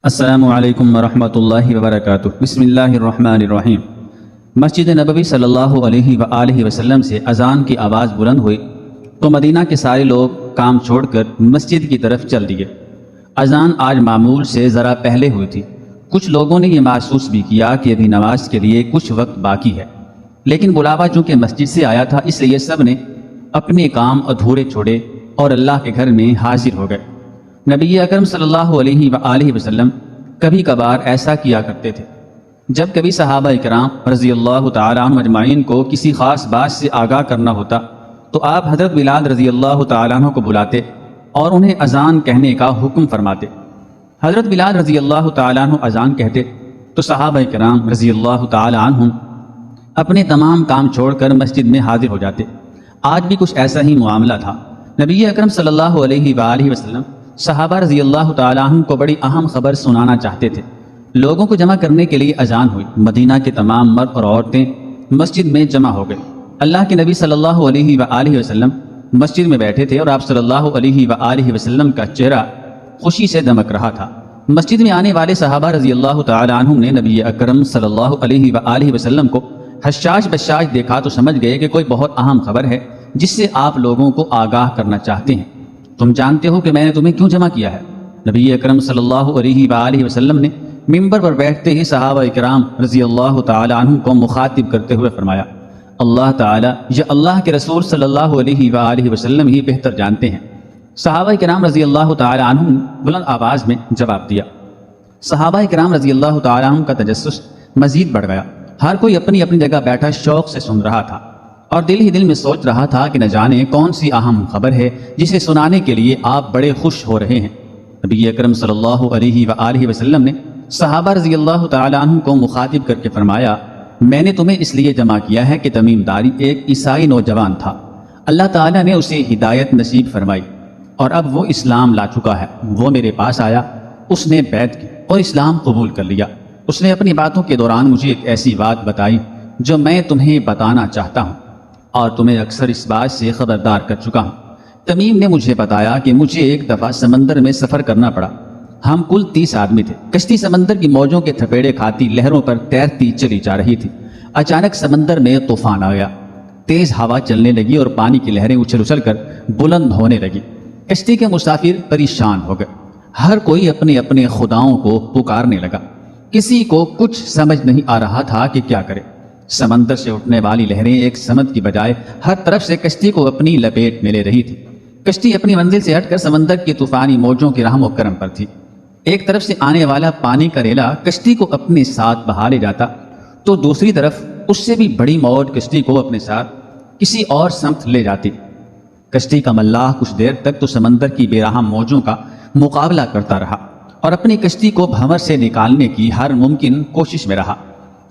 السلام علیکم ورحمۃ اللہ وبرکاتہ۔ بسم اللہ الرحمن الرحیم۔ مسجد نبوی صلی اللہ علیہ وآلہ وسلم سے اذان کی آواز بلند ہوئی تو مدینہ کے سارے لوگ کام چھوڑ کر مسجد کی طرف چل دیے۔ اذان آج معمول سے ذرا پہلے ہوئی تھی۔ کچھ لوگوں نے یہ محسوس بھی کیا کہ ابھی نماز کے لیے کچھ وقت باقی ہے، لیکن بلاوا چونکہ مسجد سے آیا تھا اس لیے سب نے اپنے کام ادھورے چھوڑے اور اللہ کے گھر میں حاضر ہو گئے۔ نبی اکرم صلی اللہ علیہ وآلہ وسلم کبھی کبھار ایسا کیا کرتے تھے۔ جب کبھی صحابہ اکرام رضی اللہ تعالیٰ عنہ اجمعین کو کسی خاص بات سے آگاہ کرنا ہوتا تو آپ حضرت بلال رضی اللہ تعالیٰ عنہ کو بلاتے اور انہیں اذان کہنے کا حکم فرماتے۔ حضرت بلال رضی اللہ تعالیٰ عنہ اذان کہتے تو صحابہ اکرام رضی اللہ تعالیٰ عنہ اپنے تمام کام چھوڑ کر مسجد میں حاضر ہو جاتے۔ آج بھی کچھ ایسا ہی معاملہ تھا۔ نبی اکرم صلی اللہ علیہ وآلہ وسلم صحابہ رضی اللہ تعالیٰ عنہ کو بڑی اہم خبر سنانا چاہتے تھے۔ لوگوں کو جمع کرنے کے لیے اذان ہوئی۔ مدینہ کے تمام مرد اور عورتیں مسجد میں جمع ہو گئے۔ اللہ کے نبی صلی اللہ علیہ وآلہ وسلم مسجد میں بیٹھے تھے اور آپ صلی اللہ علیہ وآلہ وسلم کا چہرہ خوشی سے دمک رہا تھا۔ مسجد میں آنے والے صحابہ رضی اللہ تعالیٰ عنہ نے نبی اکرم صلی اللہ علیہ وآلہ وسلم کو حشاش بشاش دیکھا تو سمجھ گئے کہ کوئی بہت اہم خبر ہے جس سے آپ لوگوں کو آگاہ کرنا چاہتے ہیں۔ تم جانتے ہو کہ میں نے تمہیں کیوں جمع کیا ہے؟ نبی اکرم صلی اللہ علیہ وآلہ وسلم نے منبر پر بیٹھتے ہی صحابہ اکرام رضی اللہ تعالی عنہ کو مخاطب کرتے ہوئے فرمایا، اللہ تعالی یا اللہ کے رسول صلی اللہ علیہ وآلہ وسلم ہی بہتر جانتے ہیں۔ صحابہ اکرام رضی اللہ تعالی عنہ نے بلند آواز میں جواب دیا۔ صحابہ اکرام رضی اللہ تعالی عنہ کا تجسس مزید بڑھ گیا۔ ہر کوئی اپنی اپنی جگہ بیٹھا شوق سے سن رہا تھا اور دل ہی دل میں سوچ رہا تھا کہ نہ جانے کون سی اہم خبر ہے جسے سنانے کے لیے آپ بڑے خوش ہو رہے ہیں۔ نبی اکرم صلی اللہ علیہ وآلہ وسلم نے صحابہ رضی اللہ تعالی عنہ کو مخاطب کر کے فرمایا، میں نے تمہیں اس لیے جمع کیا ہے کہ تمیم داری ایک عیسائی نوجوان تھا۔ اللہ تعالیٰ نے اسے ہدایت نصیب فرمائی اور اب وہ اسلام لا چکا ہے۔ وہ میرے پاس آیا، اس نے بیعت کی اور اسلام قبول کر لیا۔ اس نے اپنی باتوں کے دوران مجھے ایک ایسی بات بتائی جو میں تمہیں بتانا چاہتا ہوں اور تمہیں اکثر اس بات سے خبردار کر چکا ہوں۔ تمیم نے مجھے بتایا کہ مجھے ایک دفعہ سمندر میں سفر کرنا پڑا۔ ہم کل 30 آدمی تھے۔ کشتی سمندر کی موجوں کے تھپیڑے کھاتی لہروں پر تیرتی چلی جا رہی تھی۔ اچانک سمندر میں طوفان آ گیا۔ تیز ہوا چلنے لگی اور پانی کی لہریں اچھل اچھل کر بلند ہونے لگی۔ کشتی کے مسافر پریشان ہو گئے۔ ہر کوئی اپنے اپنے خداؤں کو پکارنے لگا۔ کسی کو کچھ سمجھ نہیں آ رہا تھا کہ کیا کرے۔ سمندر سے اٹھنے والی لہریں ایک سمت کی بجائے ہر طرف سے کشتی کو اپنی لپیٹ میں لے رہی تھی۔ کشتی اپنی منزل سے ہٹ کر سمندر کی طوفانی موجوں کے رحم و کرم پر تھی۔ ایک طرف سے آنے والا پانی کا ریلا کشتی کو اپنے ساتھ بہا لے جاتا تو دوسری طرف اس سے بھی بڑی موج کشتی کو اپنے ساتھ کسی اور سمت لے جاتی۔ کشتی کا ملاح کچھ دیر تک تو سمندر کی بے رحم موجوں کا مقابلہ کرتا رہا اور اپنی کشتی کو بھنور سے نکالنے کی ہر ممکن کوشش میں رہا،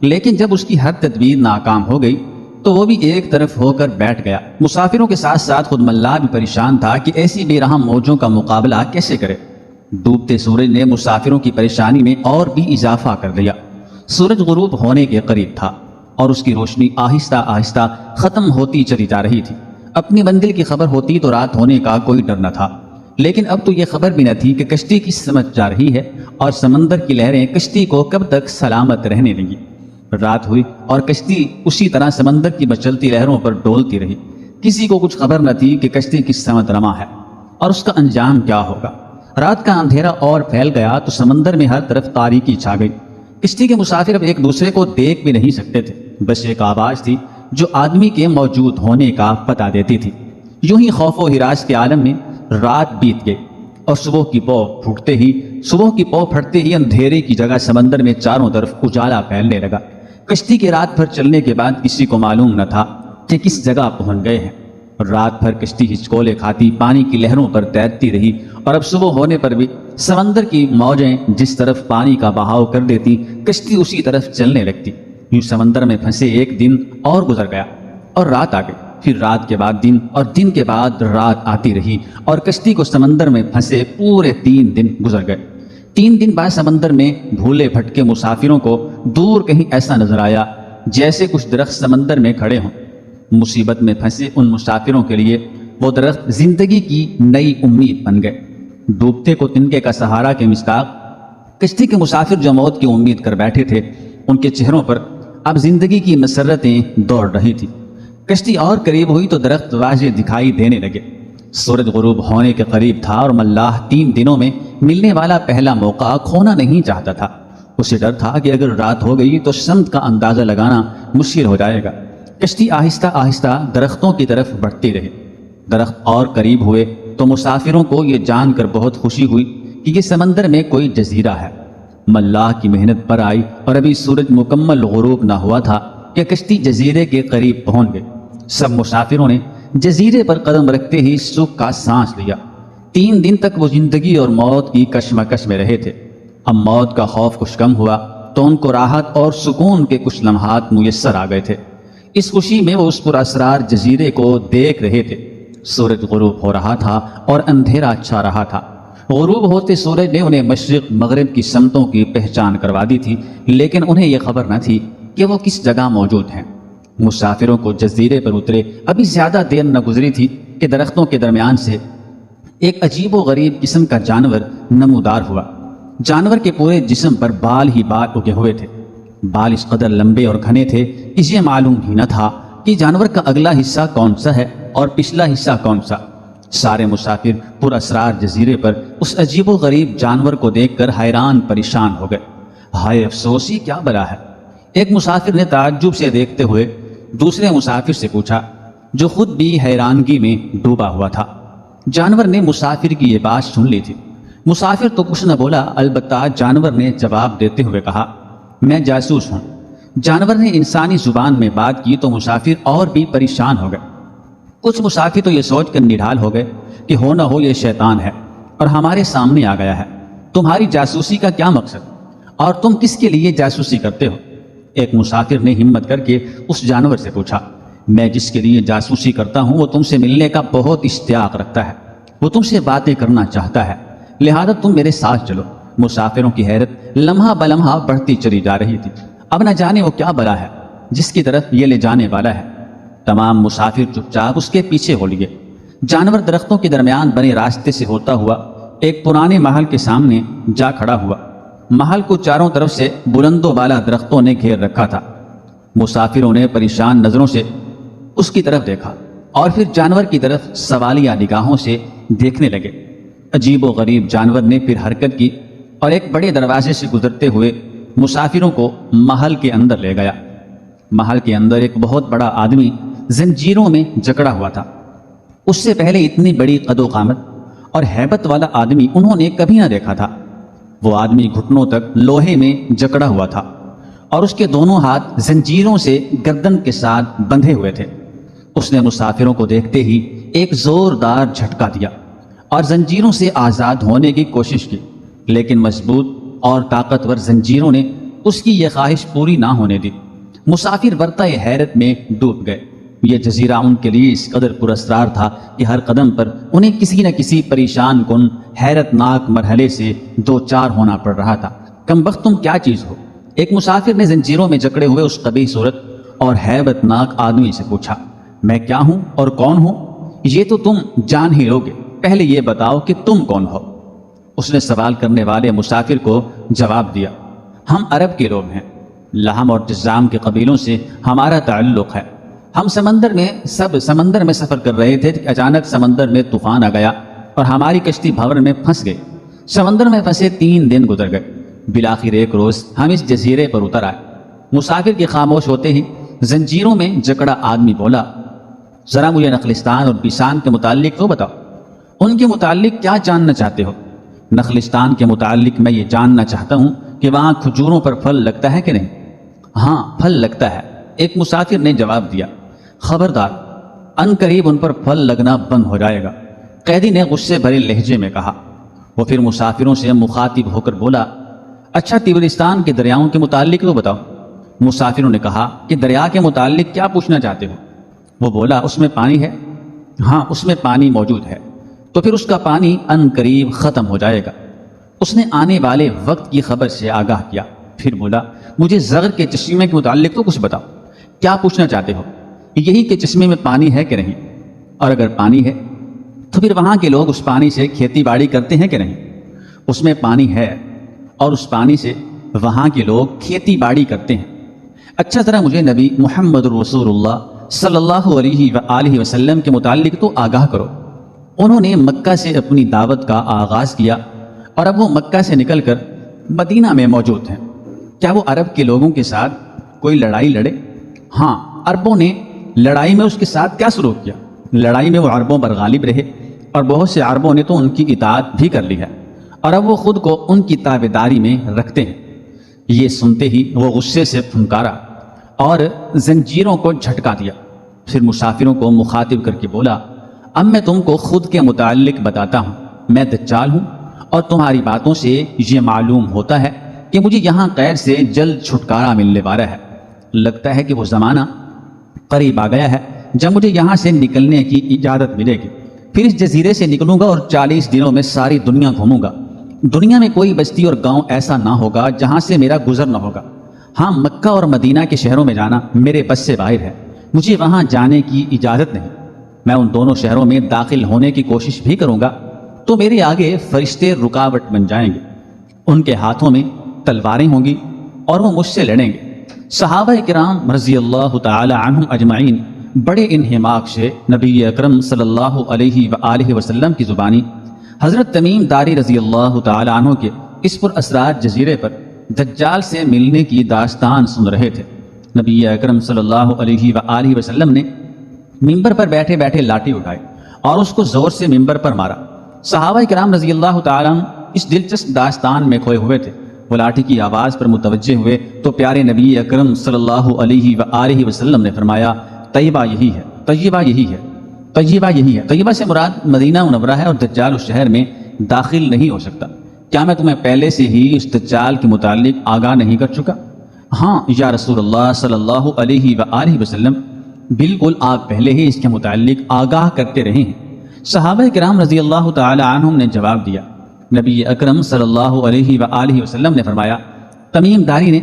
لیکن جب اس کی ہر تدبیر ناکام ہو گئی تو وہ بھی ایک طرف ہو کر بیٹھ گیا۔ مسافروں کے ساتھ ساتھ خود ملاح بھی پریشان تھا کہ ایسی بے رحم موجوں کا مقابلہ کیسے کرے۔ ڈوبتے سورج نے مسافروں کی پریشانی میں اور بھی اضافہ کر دیا۔ سورج غروب ہونے کے قریب تھا اور اس کی روشنی آہستہ آہستہ ختم ہوتی چلی جا رہی تھی۔ اپنی منزل کی خبر ہوتی تو رات ہونے کا کوئی ڈر نہ تھا، لیکن اب تو یہ خبر بھی نہ تھی کہ کشتی کس سمت جا رہی ہے اور سمندر کی لہریں کشتی کو کب تک سلامت رہنے لگی۔ رات ہوئی اور کشتی اسی طرح سمندر کی مچلتی لہروں پر ڈولتی رہی۔ کسی کو کچھ خبر نہ تھی کہ کشتی کس سمت رواں ہے اور اس کا انجام کیا ہوگا۔ رات کا اندھیرا اور پھیل گیا تو سمندر میں ہر طرف تاریکی چھا گئی۔ کشتی کے مسافر اب ایک دوسرے کو دیکھ بھی نہیں سکتے تھے، بس ایک آواز تھی جو آدمی کے موجود ہونے کا پتہ دیتی تھی۔ یوں ہی خوف و ہراس کے عالم میں رات بیت گئی اور صبح کی پو پھٹتے ہی اندھیرے کی جگہ سمندر میں چاروں طرف اجالا پھیلنے لگا۔ کشتی کے رات بھر چلنے کے بعد کسی کو معلوم نہ تھا کہ کس جگہ پہنچ گئے ہیں۔ رات بھر کشتی ہچکولے کھاتی پانی کی لہروں پر تیرتی رہی اور اب صبح ہونے پر بھی سمندر کی موجیں جس طرف پانی کا بہاؤ کر دیتی کشتی اسی طرف چلنے لگتی۔ یوں سمندر میں پھنسے ایک دن اور گزر گیا اور رات آ گئی، پھر رات کے بعد دن اور دن کے بعد رات آتی رہی اور کشتی کو سمندر میں پھنسے پورے 3 دن گزر گئے۔ 3 دن بعد سمندر میں بھولے بھٹکے مسافروں کو دور کہیں ایسا نظر آیا جیسے کچھ درخت سمندر میں کھڑے ہوں۔ مصیبت میں پھنسے ان مسافروں کے لیے وہ درخت زندگی کی نئی امید بن گئے۔ ڈوبتے کو تنکے کا سہارا کے مصداق کشتی کے مسافر جو موت کی امید کر بیٹھے تھے، ان کے چہروں پر اب زندگی کی مسرتیں دوڑ رہی تھی۔ کشتی اور قریب ہوئی تو درخت واضح دکھائی دینے لگے۔ سورج غروب ہونے کے قریب تھا اور ملاح 3 دنوں میں ملنے والا پہلا موقع کھونا نہیں چاہتا تھا۔ اسے ڈر تھا کہ اگر رات ہو گئی تو سمت کا اندازہ لگانا مشکل ہو جائے گا۔ کشتی آہستہ آہستہ درختوں کی طرف بڑھتی رہی۔ درخت اور قریب ہوئے تو مسافروں کو یہ جان کر بہت خوشی ہوئی کہ یہ سمندر میں کوئی جزیرہ ہے۔ ملاح کی محنت پر آئی اور ابھی سورج مکمل غروب نہ ہوا تھا کہ کشتی جزیرے کے قریب پہنچ گئی۔ سب مسافروں نے جزیرے پر قدم رکھتے ہی سکھ کا سانس لیا۔ 3 دن تک وہ زندگی اور موت کی کشمکش میں رہے تھے۔ اب موت کا خوف کچھ کم ہوا تو ان کو راحت اور سکون کے کچھ لمحات میسر آ گئے تھے۔ اس خوشی میں وہ اس پر اسرار جزیرے کو دیکھ رہے تھے۔ سورج غروب ہو رہا تھا اور اندھیرا چھا رہا تھا۔ غروب ہوتے سورج نے انہیں مشرق مغرب کی سمتوں کی پہچان کروا دی تھی، لیکن انہیں یہ خبر نہ تھی کہ وہ کس جگہ موجود ہیں۔ مسافروں کو جزیرے پر اترے ابھی زیادہ دیر نہ گزری تھی کہ درختوں کے درمیان سے ایک عجیب و غریب قسم کا جانور نمودار ہوا۔ جانور کے پورے جسم پر بال ہی بال اگے ہوئے تھے۔ بال اس قدر لمبے اور گھنے تھے کہ یہ معلوم ہی نہ تھا کہ جانور کا اگلا حصہ کون سا ہے اور پچھلا حصہ کون سا۔ سارے مسافر پر اسرار جزیرے پر اس عجیب و غریب جانور کو دیکھ کر حیران پریشان ہو گئے۔ ہائے افسوس، یہ کیا بلا ہے؟ ایک مسافر نے تعجب سے دیکھتے ہوئے دوسرے مسافر سے پوچھا، جو خود بھی حیرانگی میں ڈوبا ہوا تھا۔ جانور نے مسافر کی یہ بات سن لی تھی۔ مسافر تو کچھ نہ بولا، البتہ جانور نے جواب دیتے ہوئے کہا، میں جاسوس ہوں۔ جانور نے انسانی زبان میں بات کی تو مسافر اور بھی پریشان ہو گئے۔ کچھ مسافر تو یہ سوچ کر نڈھال ہو گئے کہ ہو نہ ہو یہ شیطان ہے اور ہمارے سامنے آ گیا ہے۔ تمہاری جاسوسی کا کیا مقصد اور تم کس کے لیے جاسوسی کرتے ہو؟ ایک مسافر نے ہمت کر کے اس جانور سے پوچھا، میں جس کے لیے جاسوسی کرتا ہوں وہ تم سے ملنے کا بہت اشتیاق رکھتا ہے، وہ تم سے باتیں کرنا چاہتا ہے، لہذا تم میرے ساتھ چلو۔ مسافروں کی حیرت لمحہ بلمحہ بڑھتی چلی جا رہی تھی۔ اب نہ جانے وہ کیا بلا ہے جس کی طرف یہ لے جانے والا ہے۔ تمام مسافر چپ چاپ اس کے پیچھے ہو لیے۔ جانور درختوں کے درمیان بنے راستے سے ہوتا ہوا ایک پرانے محل کے سامنے جا کھڑا ہوا۔ محل کو چاروں طرف سے بلند و بالا درختوں نے گھیر رکھا تھا۔ مسافروں نے پریشان نظروں سے اس کی طرف دیکھا اور پھر جانور کی طرف سوالیہ نگاہوں سے دیکھنے لگے۔ عجیب و غریب جانور نے پھر حرکت کی اور ایک بڑے دروازے سے گزرتے ہوئے مسافروں کو محل کے اندر لے گیا۔ محل کے اندر ایک بہت بڑا آدمی زنجیروں میں جکڑا ہوا تھا۔ اس سے پہلے اتنی بڑی قد و قامت اور ہیبت والا آدمی انہوں نے کبھی نہ دیکھا تھا۔ وہ آدمی گھٹنوں تک لوہے میں جکڑا ہوا تھا اور اس کے دونوں ہاتھ زنجیروں سے گردن کے ساتھ بندھے ہوئے تھے۔ اس نے مسافروں کو دیکھتے ہی ایک زوردار جھٹکا دیا اور زنجیروں سے آزاد ہونے کی کوشش کی، لیکن مضبوط اور طاقتور زنجیروں نے اس کی یہ خواہش پوری نہ ہونے دی۔ مسافر ورطہ حیرت میں ڈوب گئے۔ یہ جزیرہ ان کے لیے اس قدر پراسرار تھا کہ ہر قدم پر انہیں کسی نہ کسی پریشان کن حیرت ناک مرحلے سے دو چار ہونا پڑ رہا تھا۔ کم بخت تم کیا چیز ہو؟ ایک مسافر نے زنجیروں میں جکڑے ہوئے اس قبیح صورت اور ہیبت ناک آدمی سے پوچھا، میں کیا ہوں اور کون ہوں؟ یہ تو تم جان ہی لوگے، پہلے یہ بتاؤ کہ تم کون ہو؟ اس نے سوال کرنے والے مسافر کو جواب دیا، ہم عرب کے لوگ ہیں، لحم اور جزام کے قبیلوں سے ہمارا تعلق ہے۔ ہم سمندر میں سفر کر رہے تھے کہ اچانک سمندر میں طوفان آ گیا اور ہماری کشتی بھنور میں پھنس گئی۔ سمندر میں پھنسے 3 دن گزر گئے۔ بالآخر ایک روز ہم اس جزیرے پر اتر آئے۔ مسافر کے خاموش ہوتے ہی زنجیروں میں جکڑا آدمی بولا، ذرا مجھے نخلستان اور بیسان کے متعلق تو بتاؤ، ان کے متعلق کیا جاننا چاہتے ہو؟ نخلستان کے متعلق میں یہ جاننا چاہتا ہوں کہ وہاں کھجوروں پر پھل لگتا ہے کہ نہیں؟ ہاں، پھل لگتا ہے، ایک مسافر نے جواب دیا۔ خبردار، ان قریب ان پر پھل لگنا بند ہو جائے گا، قیدی نے غصے بھرے لہجے میں کہا۔ وہ پھر مسافروں سے مخاطب ہو کر بولا، اچھا تبرستان کے دریاؤں کے متعلق تو بتاؤ۔ مسافروں نے کہا کہ دریا کے متعلق کیا پوچھنا چاہتے ہو؟ وہ بولا، اس میں پانی ہے؟ ہاں، اس میں پانی موجود ہے، تو پھر اس کا پانی ان قریب ختم ہو جائے گا۔ اس نے آنے والے وقت کی خبر سے آگاہ کیا، پھر بولا، مجھے زغر کے چشمے کے متعلق تو کچھ بتاؤ، کیا پوچھنا چاہتے ہو؟ یہی کہ چشمے میں پانی ہے کہ نہیں، اور اگر پانی ہے تو پھر وہاں کے لوگ اس پانی سے کھیتی باڑی کرتے ہیں کہ نہیں؟ اس میں پانی ہے اور اس پانی سے وہاں کے لوگ کھیتی باڑی کرتے ہیں۔ اچھا ذرا مجھے نبی محمد رسول اللہ صلی اللہ علیہ وآلہ وسلم کے متعلق تو آگاہ کرو۔ انہوں نے مکہ سے اپنی دعوت کا آغاز کیا اور اب وہ مکہ سے نکل کر مدینہ میں موجود ہیں۔ کیا وہ عرب کے لوگوں کے ساتھ کوئی لڑائی لڑے؟ ہاں، عربوں نے لڑائی میں اس کے ساتھ کیا سلوک کیا؟ لڑائی میں وہ عربوں پر غالب رہے اور بہت سے عربوں نے تو ان کی اطاعت بھی کر لی ہے اور اب وہ خود کو ان کی تابعداری میں رکھتے ہیں۔ یہ سنتے ہی وہ غصے سے پھنکارا اور زنجیروں کو جھٹکا دیا، پھر مسافروں کو مخاطب کر کے بولا، اب میں تم کو خود کے متعلق بتاتا ہوں، میں دجال ہوں اور تمہاری باتوں سے یہ معلوم ہوتا ہے کہ مجھے یہاں قید سے جلد چھٹکارا ملنے والا ہے۔ لگتا ہے کہ وہ زمانہ قریب آ گیا ہے جب مجھے یہاں سے نکلنے کی اجازت ملے گی، پھر اس جزیرے سے نکلوں گا اور 40 دنوں میں ساری دنیا گھوموں گا۔ دنیا میں کوئی بستی اور گاؤں ایسا نہ ہوگا جہاں سے میرا گزر نہ ہوگا۔ ہاں، مکہ اور مدینہ کے شہروں میں جانا میرے بس سے باہر ہے، مجھے وہاں جانے کی اجازت نہیں۔ میں ان دونوں شہروں میں داخل ہونے کی کوشش بھی کروں گا تو میرے آگے فرشتے رکاوٹ بن جائیں گے، ان کے ہاتھوں میں تلواریں ہوں گی اور وہ مجھ سے لڑیں گے۔ صحابہ کرام رضی اللہ تعالی عنہم اجمعین بڑے انہماک سے نبی اکرم صلی اللہ علیہ وآلہ وسلم کی زبانی حضرت تمیم داری رضی اللہ تعالی عنہ کے اس پر اسرار جزیرے پر دجال سے ملنے کی داستان سن رہے تھے۔ نبی اکرم صلی اللہ علیہ وآلہ وسلم نے ممبر پر بیٹھے بیٹھے لاٹھی اٹھائی اور اس کو زور سے ممبر پر مارا۔ صحابہ کرام رضی اللہ تعالی عنہ اس دلچسپ داستان میں کھوئے ہوئے تھے۔ وہ لاٹھی کی آواز پر متوجہ ہوئے تو پیارے نبی اکرم صلی اللہ علیہ وآلہ وسلم نے فرمایا، طیبہ یہی ہے، طیبہ یہی ہے، طیبہ یہی ہے۔ طیبہ سے مراد مدینہ منورہ ہے اور دجال اس شہر میں داخل نہیں ہو سکتا۔ کیا میں تمہیں پہلے سے ہی اس دجال کے متعلق آگاہ نہیں کر چکا؟ ہاں یا رسول اللہ صلی اللہ علیہ وآلہ وسلم، بالکل آپ پہلے ہی اس کے متعلق آگاہ کرتے رہے ہیں۔ صحابہ کرام رضی اللہ تعالی عنہم نے جواب دیا۔ نبی اکرم صلی اللہ علیہ وآلہ وسلم نے فرمایا، تمیم داری نے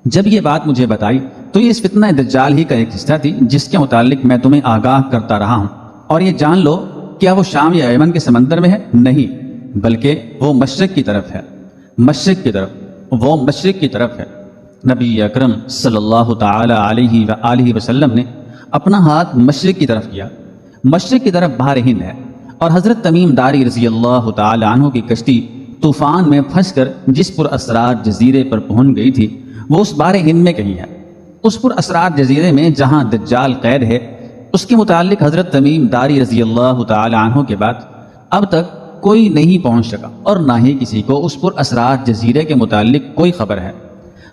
جب یہ بات مجھے بتائی تو یہ اس فتنہ دجال ہی کا ایک حصہ تھی جس کے متعلق میں تمہیں آگاہ کرتا رہا ہوں، اور یہ جان لو کیا وہ شام یا یمن کے سمندر میں ہے؟ نہیں، بلکہ وہ مشرق کی طرف ہے، مشرق کی طرف، وہ مشرق کی طرف ہے۔ نبی اکرم صلی اللہ تعالی علیہ وآلہ وسلم نے اپنا ہاتھ مشرق کی طرف کیا۔ مشرق کی طرف بحر ہند ہے اور حضرت تمیم داری رضی اللہ تعالی عنہ کی کشتی طوفان میں پھنس کر جس پر اسرار جزیرے پر پہنچ گئی تھی وہ اس بحر ہند میں کہیں ہے۔ اس پر اسرار جزیرے میں جہاں دجال قید ہے اس کے متعلق حضرت تمیم داری رضی اللہ تعالی عنہ کے بعد اب تک کوئی نہیں پہنچ سکا اور نہ ہی کسی کو اس پر اسرار جزیرے کے متعلق کوئی خبر ہے۔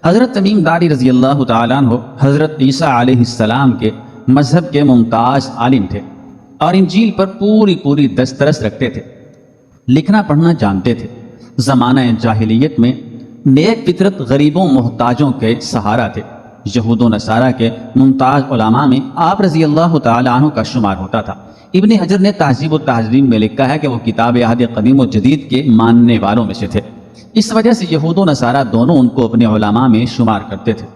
حضرت تمیم داری رضی اللہ تعالیٰ عنہ حضرت عیسیٰ علیہ السلام کے مذہب کے ممتاز عالم تھے اور انجیل پر پوری دسترس رکھتے تھے، لکھنا پڑھنا جانتے تھے۔ زمانہ جاہلیت میں نیک فطرت غریبوں محتاجوں کے سہارا تھے۔ یہود و نصارہ کے ممتاز علماء میں آپ رضی اللہ تعالیٰ عنہ کا شمار ہوتا تھا۔ ابن حجر نے تہذیب و تہذیب میں لکھا ہے کہ وہ کتاب عہد قدیم و جدید کے ماننے والوں میں سے تھے، اس وجہ سے یہود و نصارہ دونوں ان کو اپنے علماء میں شمار کرتے تھے۔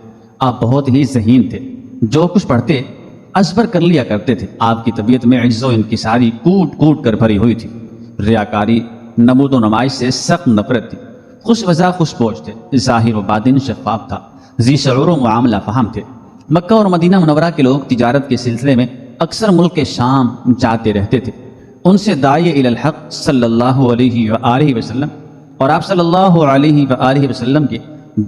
آپ بہت ہی ذہین تھے، جو کچھ پڑھتے ازبر کر لیا کرتے تھے۔ آپ کی طبیعت میں عجز و انکساری کوٹ کر بھری ہوئی تھی۔ ریاکاری، نمود و نمائش سے سخت نفرت تھی۔ خوش وضع خوش پوش تھے، ظاہر و باطن شفاف تھا، ذی شعور و معاملہ فہم تھے۔ مکہ اور مدینہ منورہ کے لوگ تجارت کے سلسلے میں اکثر ملک کے شام جاتے رہتے تھے۔ ان سے داعی الی الحق صلی اللہ علیہ وآلہ وسلم اور آپ صلی اللہ علیہ وآلہ وسلم کی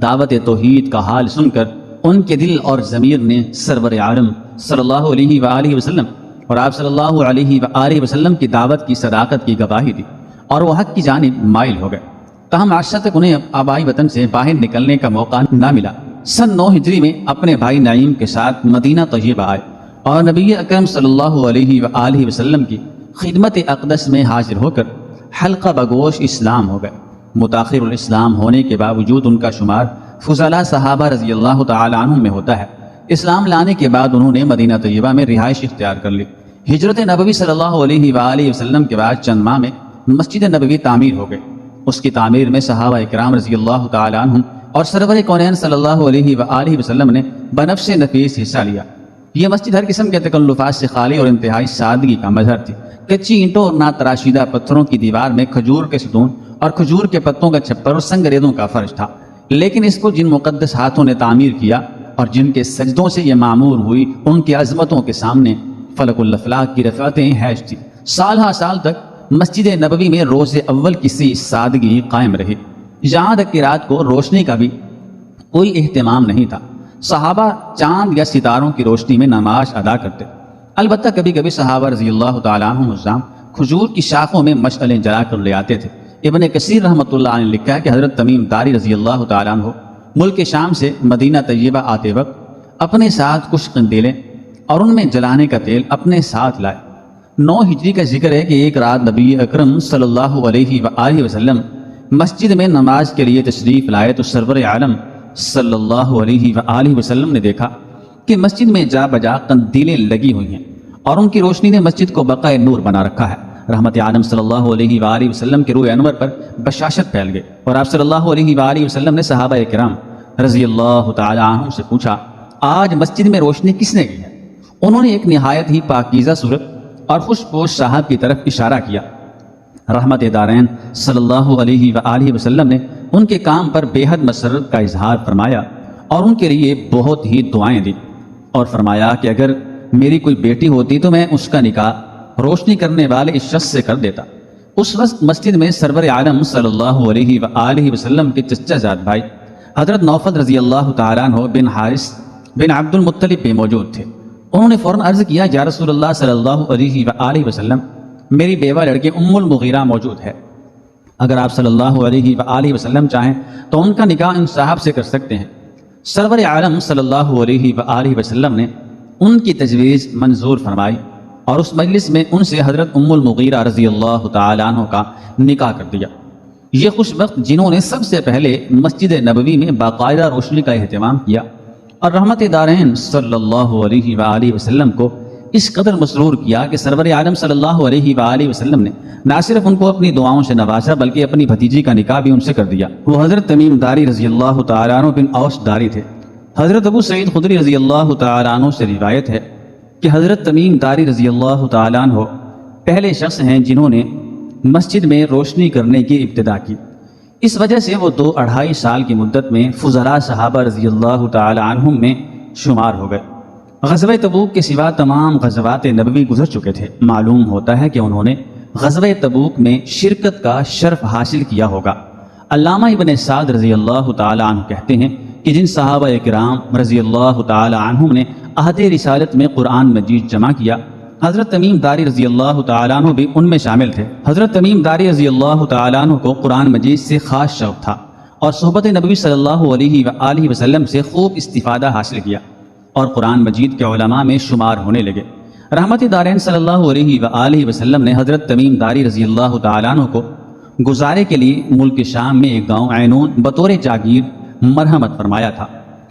دعوت توحید کا حال سن کر ان کے دل اور ضمیر نے سرور عالم صلی اللہ علیہ وآلہ وسلم اور آپ صلی اللہ علیہ وآلہ وسلم کی دعوت کی صداقت کی گواہی دی اور وہ حق کی جانب مائل ہو گئے۔ تاہم آج تک انہیں آبائی وطن سے باہر نکلنے کا موقع نہ ملا۔ سن 9 ہجری میں اپنے بھائی نعیم کے ساتھ مدینہ طیبہ آئے اور نبی اکرم صلی اللہ علیہ وآلہ وسلم کی خدمت اقدس میں حاضر ہو کر حلقہ بگوش اسلام ہو گئے۔ متاخر الاسلام ہونے کے باوجود ان کا شمار فضلاء صحابہ رضی اللہ تعالی عنہم میں ہوتا ہے۔ اسلام لانے کے بعد انہوں نے مدینہ طیبہ میں رہائش اختیار کر لی۔ ہجرت نبوی صلی اللہ علیہ وآلہ وسلم کے بعد چند ماہ میں مسجد نبوی تعمیر ہو گئی۔ اس کی تعمیر میں صحابہ اکرام رضی اللہ تعالی عنہم اور سرور کونین صلی اللہ علیہ وآلہ وسلم نے بنفس نفیس حصہ لیا۔ یہ مسجد ہر قسم کے تکلفات سے خالی اور انتہائی سادگی کا مظہر تھی۔ کچی اینٹوں اور نا تراشیدہ پتھروں کی دیوار میں کھجور کے ستون اور کھجور کے پتوں کا چھپر اور سنگریزوں کا فرش تھا، لیکن اس کو جن مقدس ہاتھوں نے تعمیر کیا اور جن کے سجدوں سے یہ معمور ہوئی، ان کی عظمتوں کے سامنے فلک الافلاک کی رفعتیں حیج تھی۔ سال ہا سال تک مسجد نبوی میں روز اول کی سی سادگی قائم رہی، یہاں تک کہ رات کو روشنی کا بھی کوئی اہتمام نہیں تھا۔ صحابہ چاند یا ستاروں کی روشنی میں نماز ادا کرتے، البتہ کبھی کبھی صحابہ رضی اللہ تعالیٰ عنہم الزام کھجور کی شاخوں میں مشعلیں جلا کر لے آتے تھے۔ ابن کثیر رحمۃ اللہ علیہ نے لکھا ہے کہ حضرت تمیم داری رضی اللہ تعالیٰ عنہ ملک شام سے مدینہ طیبہ آتے وقت اپنے ساتھ کچھ قندیلیں اور ان میں جلانے کا تیل اپنے ساتھ لائے۔ 9 ہجری کا ذکر ہے کہ ایک رات نبی اکرم صلی اللہ علیہ وآلہ وسلم مسجد میں نماز کے لیے تشریف لائے تو سرور عالم صلی اللہ علیہ وآلہ وسلم نے دیکھا کہ مسجد میں جا بجا قندیلیں لگی ہوئی ہیں اور ان کی روشنی نے مسجد کو بقائے نور بنا رکھا ہے۔ رحمت عالم صلی اللہ علیہ وآلہ وسلم کے روح انور پر بشاشت پھیل گئی اور آپ صلی اللہ علیہ وآلہ وسلم نے صحابہ کرام رضی اللہ تعالی عنہم سے پوچھا، آج مسجد میں روشنی کس نے کی ہے؟ انہوں نے ایک نہایت ہی پاکیزہ صورت اور خوش پوش صاحب کی طرف اشارہ کیا۔ رحمت دارین صلی اللہ علیہ وآلہ وسلم نے ان کے کام پر بے حد مسرت کا اظہار فرمایا اور ان کے لیے بہت ہی دعائیں دی اور فرمایا کہ اگر میری کوئی بیٹی ہوتی تو میں اس کا نکاح روشنی کرنے والے اس شخص سے کر دیتا۔ اس وقت مسجد میں سرور عالم صلی اللہ علیہ وآلہ وسلم کے چچا زاد بھائی حضرت نوفل رضی اللہ تعالیٰ عنہ بن حارث بن عبد المطلب بھی موجود تھے۔ انہوں نے فوراً عرض کیا، یا رسول اللہ صلی اللہ علیہ وآلہ وسلم، میری بیوہ لڑکی ام المغیرہ موجود ہے، اگر آپ صلی اللہ علیہ وآلہ وسلم چاہیں تو ان کا نکاح ان صاحب سے کر سکتے ہیں۔ سرور عالم صلی اللہ علیہ وآلہ وسلم نے ان کی تجویز منظور فرمائی اور اس مجلس میں ان سے حضرت ام المغیرہ رضی اللہ تعالیٰ عنہ کا نکاح کر دیا۔ یہ خوش وقت جنہوں نے سب سے پہلے مسجد نبوی میں باقاعدہ روشنی کا اہتمام کیا اور رحمت دارین صلی اللہ علیہ وآلہ وسلم کو اس قدر مسرور کیا کہ سرور عالم صلی اللہ علیہ وآلہ وسلم نے نہ صرف ان کو اپنی دعاؤں سے نوازا بلکہ اپنی بھتیجی کا نکاح بھی ان سے کر دیا۔ وہ حضرت تمیم داری رضی اللہ تعالیٰ عنہ بن اوس داری تھے۔ حضرت ابو سعید خدری رضی اللہ تعالیٰ عنہ سے روایت ہے کہ حضرت تمیم داری رضی اللہ تعالیٰ عنہ پہلے شخص ہیں جنہوں نے مسجد میں روشنی کرنے کی ابتدا کی۔ اس وجہ سے وہ 2-2.5 سال کی مدت میں فضلاء صحابہ رضی اللہ تعالیٰ عنہم میں شمار ہو گئے۔ غزوہ تبوک کے سوا تمام غزوات نبوی گزر چکے تھے۔ معلوم ہوتا ہے کہ انہوں نے غزوہ تبوک میں شرکت کا شرف حاصل کیا ہوگا۔ علامہ ابن سعد رضی اللہ تعالیٰ عنہ کہتے ہیں کہ جن صحابہ کرام رضی اللہ تعالیٰ عنہم نے عہد رسالت میں قرآن مجید جمع کیا، حضرت تمیم داری رضی اللہ تعالیٰ عنہ بھی ان میں شامل تھے۔ حضرت تمیم داری رضی اللہ تعالیٰ عنہ کو قرآن مجید سے خاص شوق تھا اور صحبت نبوی صلی اللہ علیہ وآلہ وسلم سے خوب استفادہ حاصل کیا اور قرآن مجید کے علماء میں شمار ہونے لگے۔ رحمت دارین صلی اللہ علیہ وآلہ وسلم نے حضرت تمیم داری رضی اللہ تعالیٰ عنہ کو گزارے کے لیے ملک شام میں ایک گاؤں عینون بطور جاگیر مرحمت فرمایا تھا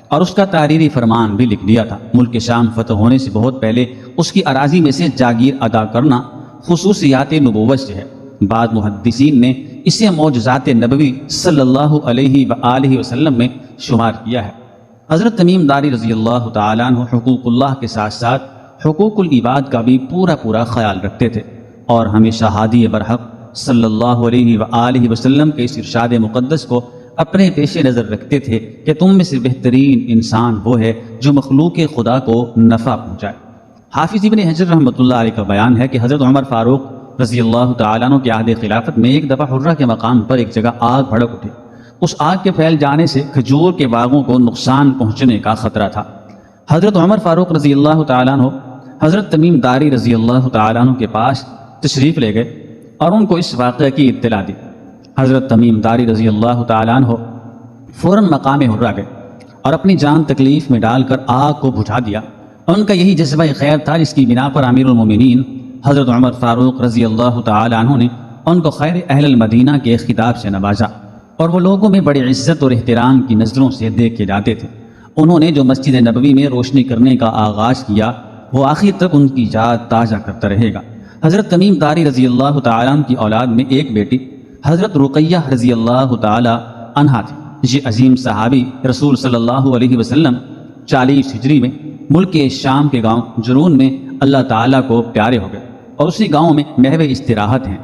اور اس کا تحریری فرمان بھی لکھ دیا تھا۔ ملک شام فتح ہونے سے بہت پہلے اس کی اراضی میں سے جاگیر ادا کرنا خصوصیات نبوت سے ہے۔ بعض محدثین نے اسے معجزات نبوی صلی اللہ علیہ وآلہ وسلم میں شمار کیا ہے۔ حضرت تمیم داری رضی اللہ تعالیٰ عنہ حقوق اللہ کے ساتھ ساتھ حقوق العباد کا بھی پورا خیال رکھتے تھے اور ہمیشہ ہادی برحق صلی اللہ علیہ وآلہ وسلم کے اس ارشاد مقدس کو اپنے پیش نظر رکھتے تھے کہ تم میں سے بہترین انسان وہ ہے جو مخلوق خدا کو نفع پہنچائے۔ حافظ ابن حجر رحمۃ اللہ علیہ کا بیان ہے کہ حضرت عمر فاروق رضی اللہ تعالیٰ عنہ کے عہد خلافت میں ایک دفعہ حرہ کے مقام پر ایک جگہ آگ بھڑک اٹھی۔ اس آگ کے پھیل جانے سے کھجور کے باغوں کو نقصان پہنچنے کا خطرہ تھا۔ حضرت عمر فاروق رضی اللہ تعالیٰ عنہ حضرت تمیم داری رضی اللہ تعالیٰ عنہ کے پاس تشریف لے گئے اور ان کو اس واقعہ کی اطلاع دی۔ حضرت تمیم داری رضی اللہ تعالیٰ عنہ فوراً مقام حرہ گئے اور اپنی جان تکلیف میں ڈال کر آگ کو بجھا دیا۔ ان کا یہی جذبہ خیر تھا جس کی بنا پر امیر المومنین حضرت عمر فاروق رضی اللہ تعالیٰ عنہ نے ان کو خیر اہل المدینہ کے خطاب سے نوازا اور وہ لوگوں میں بڑی عزت اور احترام کی نظروں سے دیکھے جاتے تھے۔ انہوں نے جو مسجد نبوی میں روشنی کرنے کا آغاز کیا وہ آخر تک ان کی یاد تازہ کرتا رہے گا۔ حضرت تمیم داری رضی اللہ تعالیٰ عنہ کی اولاد میں ایک بیٹی حضرت رقیہ رضی اللہ تعالیٰ عنہا تھی۔ یہ عظیم صحابی رسول صلی اللہ علیہ وسلم 40 ہجری میں ملک کے شام کے گاؤں جنون میں اللہ تعالیٰ کو پیارے ہو گئے اور اسی گاؤں میں محو استراحت ہیں۔